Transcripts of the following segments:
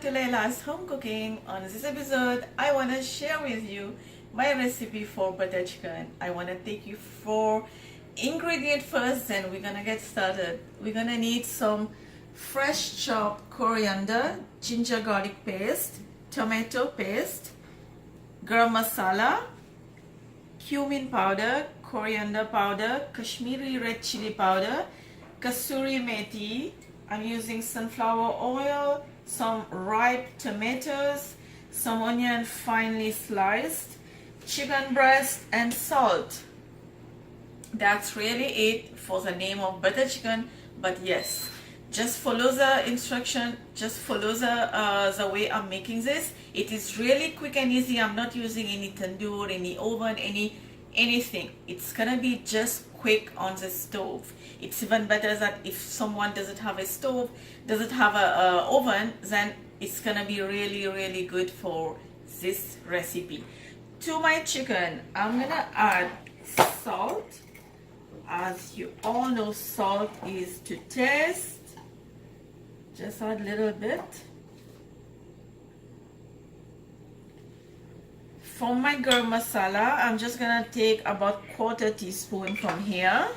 to Laila's Home Cooking. On this episode, I want to share with you my recipe for butter chicken. I want to take you for ingredient first, and we're gonna get started. We're gonna need some fresh chopped coriander, ginger garlic paste, tomato paste, garam masala, cumin powder, coriander powder, Kashmiri red chili powder, kasoori methi. I'm using sunflower oil, some ripe tomatoes, some onion finely sliced, chicken breast, and salt. That's really it for the name of butter chicken. But yes, just follow the instruction, just follow the way I'm making this. It is really quick and easy. I'm not using any tandoor, any oven, anything. It's gonna be just quick on the stove. It's even better that if someone doesn't have a stove, doesn't have a oven, then it's gonna be really good for this recipe. To my chicken, I'm gonna add salt. As you all know, salt is to taste. Just add a little bit. For my garam masala, I'm just gonna take about 1/4 teaspoon from here,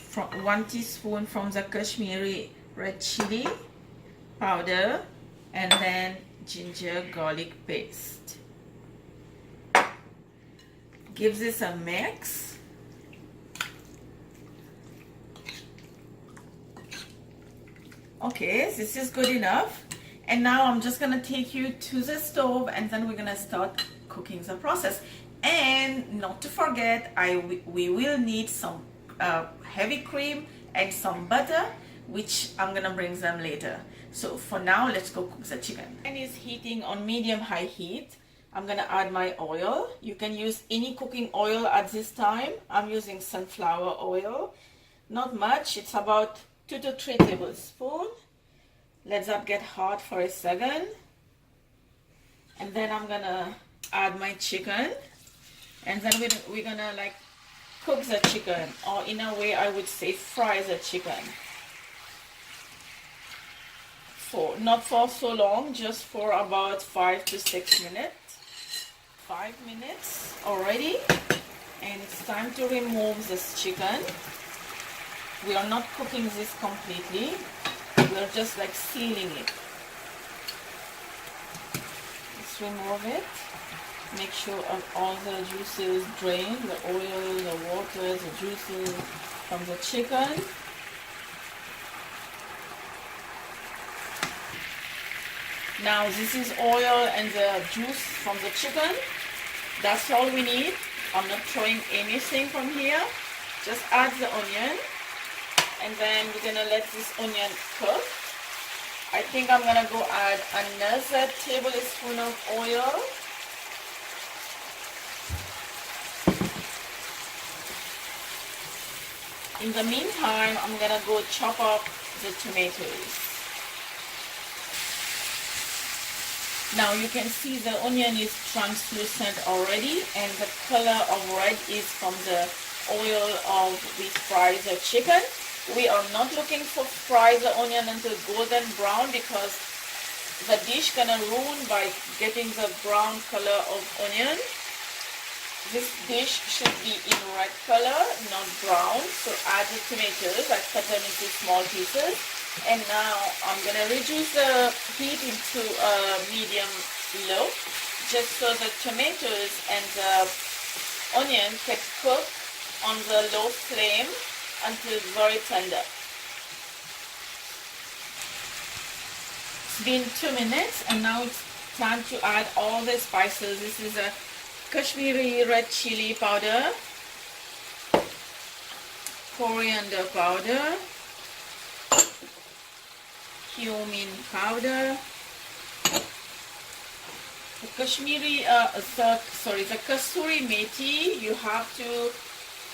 from 1 teaspoon from the Kashmiri red chili powder, and then ginger garlic paste. Give this a mix. Okay, this is good enough. And now I'm just gonna take you to the stove, and then we're gonna start cooking the process. And not to forget, we will need some heavy cream and some butter, which I'm gonna bring them later. So for now, let's go cook the chicken. Pan is heating on medium-high heat. I'm gonna add my oil. You can use any cooking oil at this time. I'm using sunflower oil. Not much, it's about 2 to 3 tablespoons. Let that get hot for a second, and then I'm gonna add my chicken, and then we're gonna like cook the chicken, or in a way I would say fry the chicken, for not for so long, just for about 5 to 6 minutes. 5 minutes already, and it's time to remove this chicken. We are not cooking this completely. We're just like sealing it. Let's remove it. Make sure all the juices drain, the oil, the water, the juices from the chicken. Now this is oil and the juice from the chicken. That's all we need. I'm not throwing anything from here. Just add the onion. And then we're gonna let this onion cook. I think I'm gonna go add another tablespoon of oil. In the meantime, I'm gonna go chop up the tomatoes. Now you can see the onion is translucent already, and the color of red is from the oil of we fried the chicken. We are not looking for fry the onion until golden brown, because the dish gonna ruin by getting the brown color of onion. This dish should be in red color, not brown. So add the tomatoes. I cut them into small pieces, and now I'm gonna reduce the heat into medium low, just so the tomatoes and the onion can cook on the low flame until very tender. It's been 2 minutes, and now it's time to add all the spices. This is a Kashmiri red chili powder, coriander powder, cumin powder, the the kasoori methi. You have to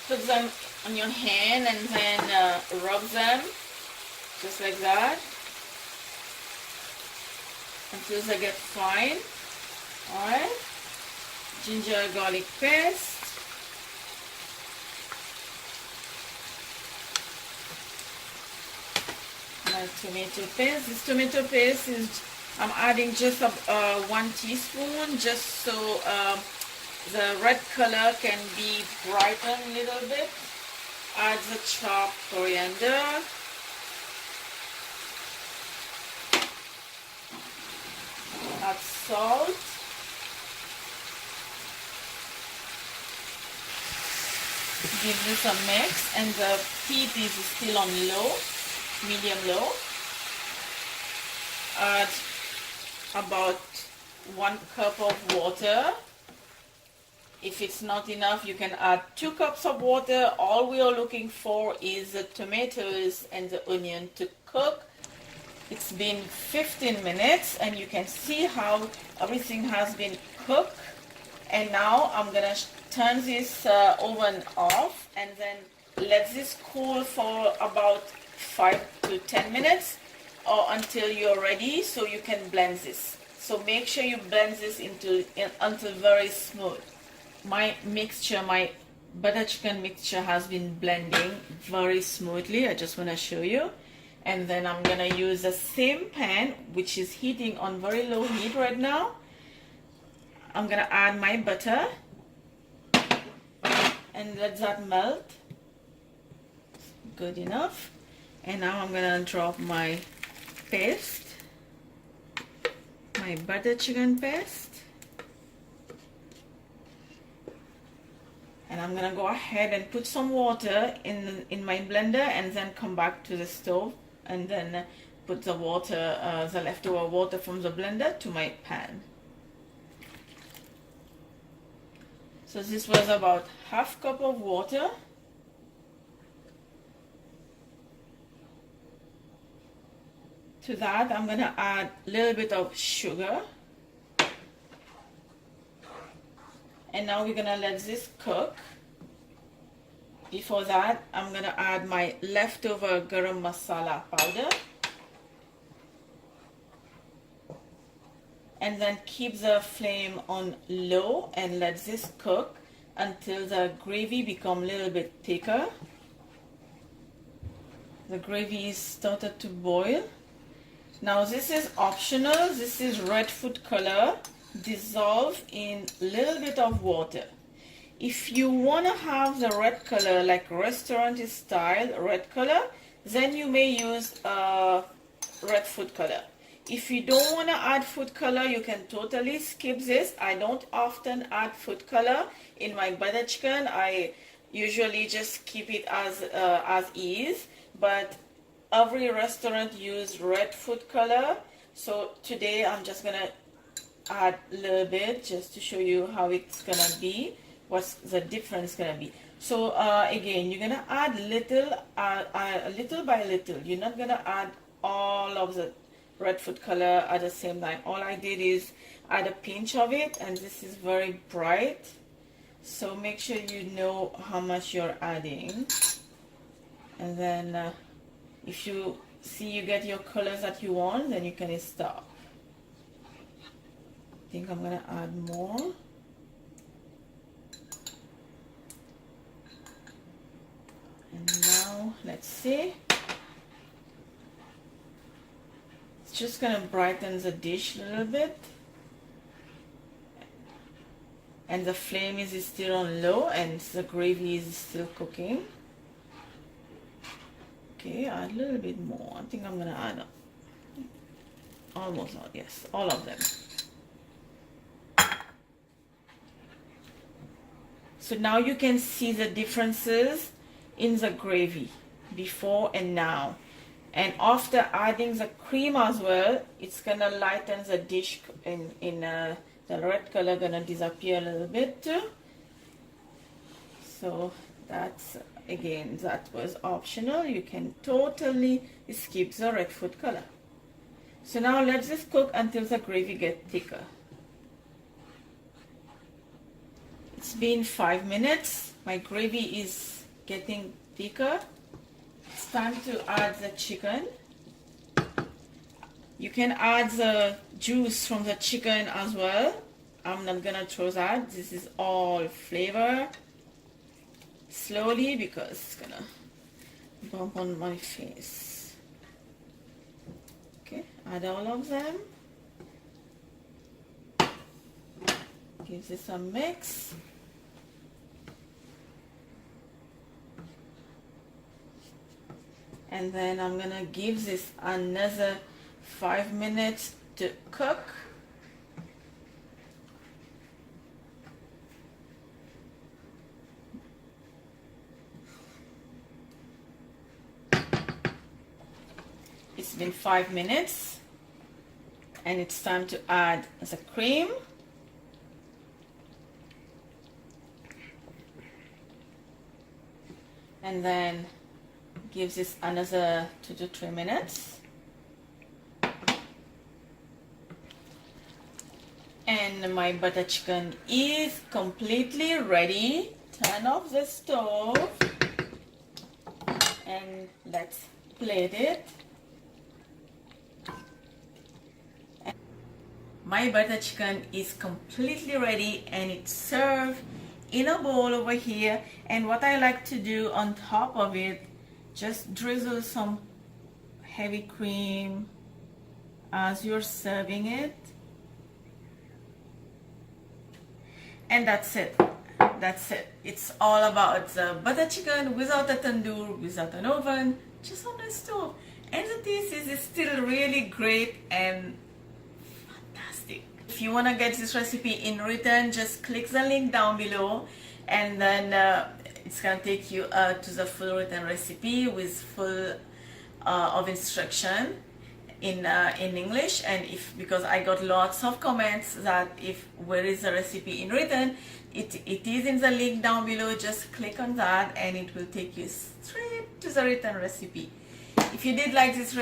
put them on your hand and then rub them just like that until they get fine. Alright, ginger garlic paste, my tomato paste. This tomato paste is, I'm adding just 1 teaspoon, just so the red color can be brightened a little bit. Add the chopped coriander. Add salt. Give this a mix, and the heat is still on low, medium low. Add about 1 cup of water. If it's not enough, you can add 2 cups of water. All we are looking for is the tomatoes and the onion to cook. It's been 15 minutes and you can see how everything has been cooked. And now I'm gonna turn this oven off and then let this cool for about 5 to 10 minutes or until you're ready, so you can blend this. So make sure you blend this until very smooth. My mixture, my butter chicken mixture has been blending very smoothly. I just want to show you. And then I'm gonna use the same pan, which is heating on very low heat right now. I'm gonna add my butter and let that melt. Good enough. And now I'm gonna drop my paste, my butter chicken paste. And I'm gonna go ahead and put some water in my blender and then come back to the stove and then put the water, the leftover water from the blender to my pan. So this was about half cup of water. To that I'm gonna add a little bit of sugar. And now we're gonna let this cook. Before that, I'm gonna add my leftover garam masala powder. And then keep the flame on low and let this cook until the gravy become a little bit thicker. The gravy is started to boil. Now this is optional. This is red food color dissolved in a little bit of water. If you want to have the red color like restaurant style red color, then you may use red food color. If you don't want to add food color, you can totally skip this. I don't often add food color in my butter chicken. I usually just keep it as is, but every restaurant use red food color. So today I'm just gonna add a little bit just to show you how it's gonna be, what's the difference gonna be. So again, you're gonna add little by little. You're not gonna add all of the red food color at the same time. All I did is add a pinch of it, and this is very bright, so make sure you know how much you're adding. And then if you see you get your colors that you want, then you can stop. I think I'm gonna add more. And now let's see. It's just gonna brighten the dish a little bit. And the flame is still on low and the gravy is still cooking. Okay, add a little bit more. I think I'm gonna add almost all, yes, all of them. So now you can see the differences in the gravy before and now. And after adding the cream as well, it's gonna lighten the dish in the red color gonna disappear a little bit too. So that's, again, that was optional. You can totally skip the red food color. So now let this cook until the gravy gets thicker. It's been 5 minutes. My gravy is getting thicker. It's time to add the chicken. You can add the juice from the chicken as well. I'm not gonna throw that. This is all flavor. Slowly, because it's gonna bump on my face. Add all of them. Gives it some mix. And then I'm gonna give this another 5 minutes to cook. It's been 5 minutes and it's time to add the cream. And then give this another 2 to 3 minutes. And my butter chicken is completely ready. Turn off the stove and let's plate it. My butter chicken is completely ready and it's served in a bowl over here. And what I like to do on top of it, just drizzle some heavy cream as you're serving it. And that's it. That's it. It's all about the butter chicken without a tandoor, without an oven, just on the stove. And the taste is still really great and fantastic. If you want to get this recipe in written, just click the link down below, and then it's going to take you to the full written recipe with full of instruction in English. And because I got lots of comments that where is the recipe in written, it is in the link down below. Just click on that and it will take you straight to the written recipe. If you did like this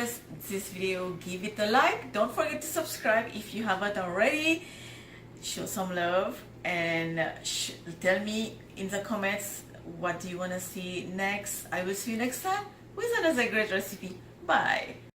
video, give it a like. Don't forget to subscribe if you haven't already. Show some love and tell me in the comments what do you want to see next. I will see you next time with another great recipe. Bye.